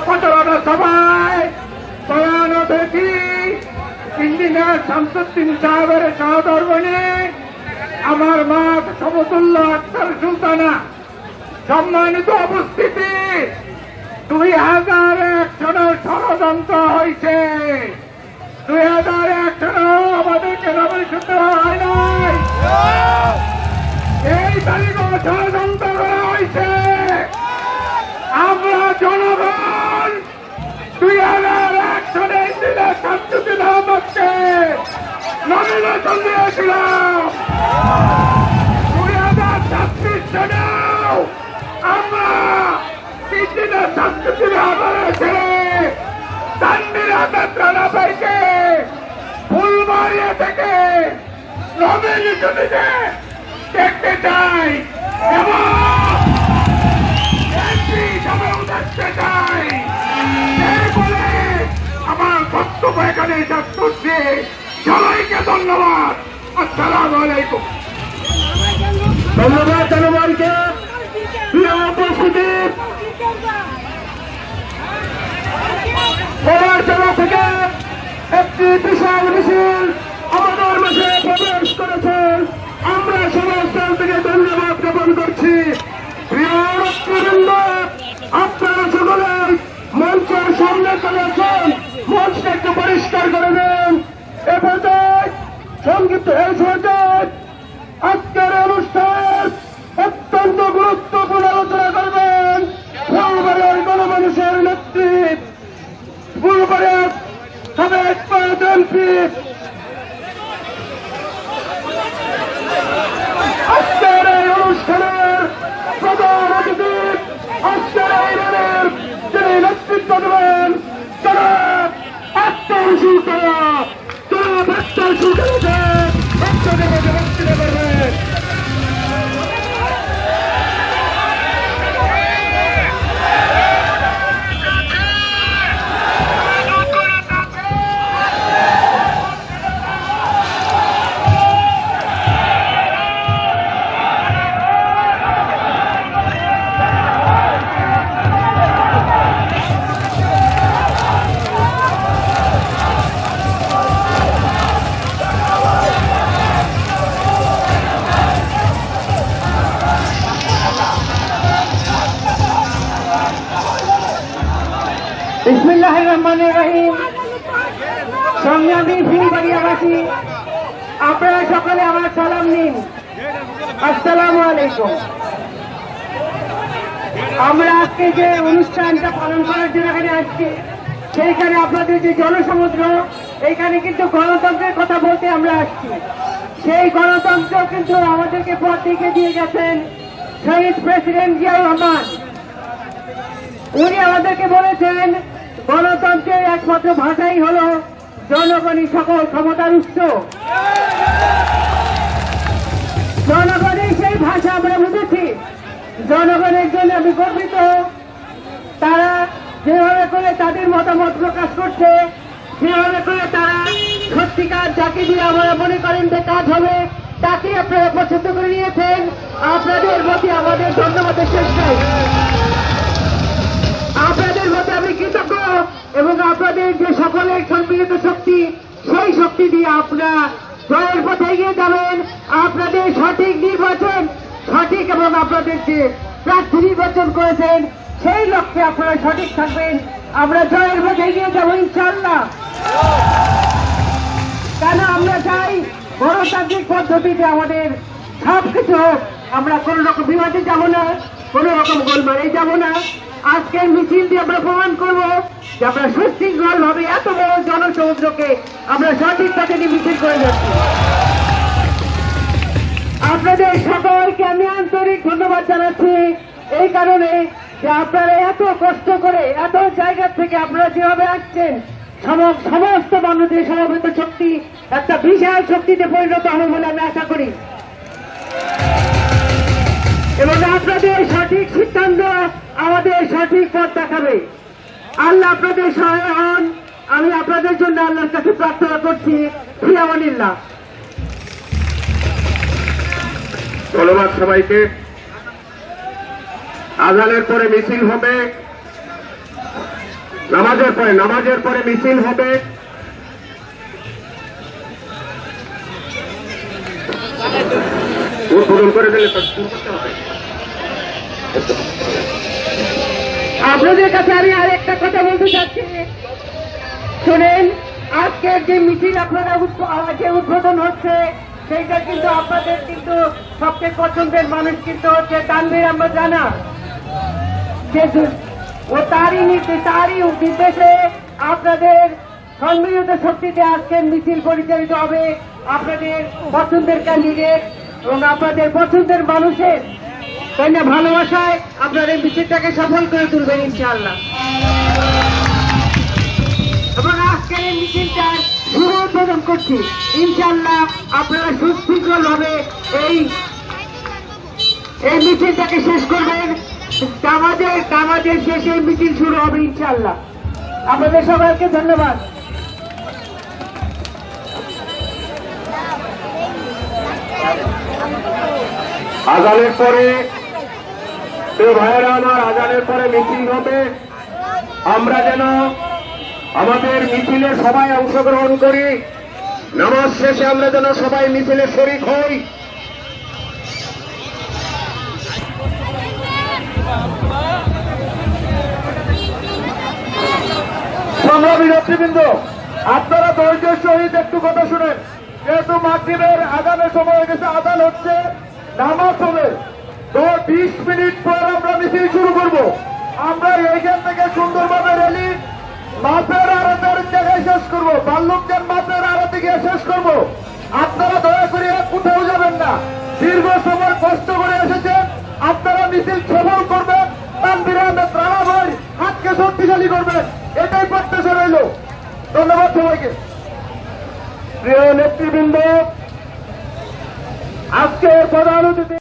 প্রচারণা সভায় প্রয়াণ অতিথি ইঞ্জিনিয়ার শামসুদ্দিন সাহেবের সহধর্মিণী আমার মা সমতুল্য আক্তার সুলতানা। সম্মানিত উপস্থিতি, 2001 সনের ষড়যন্ত্র হয়েছে। 2001 সনেও আমাদেরকে নবীশুদ্ধ হয় নাই, এই তারিখও ষড়যন্ত্র করা হয়েছে। আমরা জনগণ 2001 সনে ইঞ্জিনিয়ার শামসুদ্দিন আহমদকে নমিনেশন দিয়েছিলাম। 2026 সনেও আমরা ইঞ্জিনিয়ার শামসুদ্দিন আহমদের ছেলে তানভীর আহমেদ রানা ভাইকে ফুলবাড়িয়া থেকে নমিনেশন দিতে দেখতে চাই এবং এমপি হিসাবে দেখতে চাই। এই বলে আমার বক্তব্য এখানে শেষ করছি। সবাইকে ধন্যবাদ। আসসালামু আলাইকুম। ধন্যবাদ জনগণকে। প্রিয় উপস্থিতি, জেলা থেকে একটি বিশাল মিছিল আমাদের মাঝে প্রবেশ করেছেন। আমরা সমস্ত থেকে ধন্যবাদ জ্ঞাপন করছি। প্রিয় রক্ষবৃন্দ, আপনারা সকলে মঞ্চের সামনে চলেছেন, মঞ্চটা একটু পরিষ্কার করে দেন। এ পর্যায়ে সংক্ষিপ্ত এই পর্যায়ে আজকের অনুষ্ঠান অত্যন্ত গুরুত্বপূর্ণ আলোচনা করবেন ফুলবাড়িয়ার গণমানুষের নেতৃত্ব, ফুলবাড়িয়ার সাবেক এমপি আজকের এই অনুষ্ঠানের প্রধান অতিথি, আজকের এই রেলের যিনি নেতৃত্ব দেবেন জনাব আক্তার সুলতানা। জনাব আক্তার সুলতানাকে বক্তব্য করবেন। বিসমিল্লাহির রহমানির রহিম। সংগ্রামী ফুলবাড়িয়াবাসী, আপনারা সকলে আমার সালাম নিন। আসসালামু আলাইকুম। আমরা আজকে যে অনুষ্ঠানটা পালন করার জন্য এখানে আসছি, সেইখানে আপনাদের যে জনসমুদ্র, এইখানে কিন্তু গণতন্ত্রের কথা বলতে আমরা আসছি। সেই গণতন্ত্র কিন্তু আমাদেরকে পথ দেখিয়ে দিয়ে গেছেন শহীদ প্রেসিডেন্ট জিয়াউর রহমান। উনি আমাদেরকে বলেছেন গণতন্ত্রের একমাত্র ভাষাই হল জনগণই সকল ক্ষমতার উৎস। জনগণের সেই ভাষা আমরা বুঝেছি। জনগণের জন্য আমি গর্বিত। তারা যেভাবে করে তাদের মতামত প্রকাশ করছে, যেভাবে করে তারা সত্যিকার যাকে দিয়ে আমরা মনে করেন যে কাজ হবে, তাকে আপনারা পছন্দ করে নিয়েছেন। আপনাদের প্রতি আমাদের ধন্যবাদের শেষ নাই। আপনাদের মধ্যে আমি কৃতজ্ঞ এবং আপনাদের যে সকলের সম্মিলিত শক্তি, সেই শক্তি দিয়ে আপনারা জয়ের পথে এগিয়ে যাবেন। আপনাদের সঠিক নির্বাচন, সঠিক এবং আপনাদের যে প্রার্থী নির্বাচন করেছেন, সেই লক্ষ্যে আপনারা সঠিক থাকবেন। আমরা জয়ের পথে এগিয়ে যাবো ইনশাআল্লাহ। কেন আমরা চাই গণতান্ত্রিক পদ্ধতিতে আমাদের সবকিছু হোক। আমরা কোন রকম বিবাদে যাব না, কোন রকম গোলমালে যাব না। আজকের মিছিল দিয়ে আমরা প্রমাণ করব যে আমরা সুশৃঙ্খল ভাবে এত বড় জনসমুদ্রকে আমরা সঠিক পথে মিছিল করে যাচ্ছি। আপনাদের সকলকে আমি আন্তরিক ধন্যবাদ জানাচ্ছি এই কারণে যে আপনারা এত কষ্ট করে এত জায়গা থেকে আপনারা যেভাবে আসছেন, সমস্ত মানুষের সমবেত শক্তি একটা বিশাল শক্তিতে পরিণত হবে বলে আমি আশা করি এবং আপনাদের সঠিক সিদ্ধান্ত আমাদের সঠিক পথ দেখাবে। আল্লাহ আপনাদের সহায় হন। আমি আপনাদের জন্য আল্লাহর কাছে প্রার্থনা করছি। ফি আমানিল্লাহ। ধন্যবাদ সবাইকে। আজানের পরে মিছিল হবে। নামাজের পরে মিছিল হবে। উদ্বোধন করে দিলে তো শুরু করতে হবে। আপনাদের কাছে আমি আর একটা কথা বলতে চাচ্ছি, শুনেন, আজকের যে মিছিল আপনারা যে উদ্বোধন হচ্ছে সেইটা কিন্তু আপনাদের কিন্তু সবচেয়ে পছন্দের মানুষ কিন্তু হচ্ছে তানভীর আহমেদ রানা। ও তারই নির্দেশে আপনাদের সম্মিলিত শক্তিতে আজকের মিছিল পরিচালিত হবে। আপনাদের পছন্দের ক্যান্ডিডেট এবং আপনাদের পছন্দের মানুষের কন্যা ভালোবাসায় আপনার এই মিছিলটাকে সফল করে তুলবেন ইনশাআল্লাহ। এবং আজকের এই মিছিলটার শুভ উদ্বোধন করছি। ইনশাআল্লাহ আপনারা সুশৃঙ্খলভাবে এই মিছিলটাকে শেষ করবেন। আমাদের শেষে মিছিল শুরু হবে ইনশাআল্লাহ। আপনাদের সবাইকে ধন্যবাদ। আজানের পরে প্রিয় ভাইয়েরা আমার, আজানের পরে মিছিল হবে। আমরা যেন আমাদের মিছিলে সবাই অংশগ্রহণ করি। নামাজ শেষে আমরা যেন সবাই মিছিলে শরীক হই। সংগ্রামী নেতৃবৃন্দ, আপনারা ধৈর্যের সহিত একটু কথা শুনেন। যেহেতু মাগরিবের আজানের সময় হয়ে গেছে, আজান হচ্ছে, নামাজ হবে, তো 20 মিনিট পর আমরা মিছিল শুরু করব। আমরা এইখান থেকে সুন্দরভাবে র্যালি মাছের আড়তের জায়গায় শেষ করব, বাল্যকজান মাছের আড়তে গিয়ে শেষ করব। আপনারা দয়া করে কোথাও যাবেন না। দীর্ঘ সময় কষ্ট করে এসেছেন, আপনারা মিছিল সফল করবেন। তানভীর আহমেদ রানা ভাই হাতকে শক্তিশালী করবেন, এটাই প্রত্যাশা রইল। ধন্যবাদ সবাইকে। প্রিয় নেতৃবৃন্দ, আজকের প্রধান অতিথি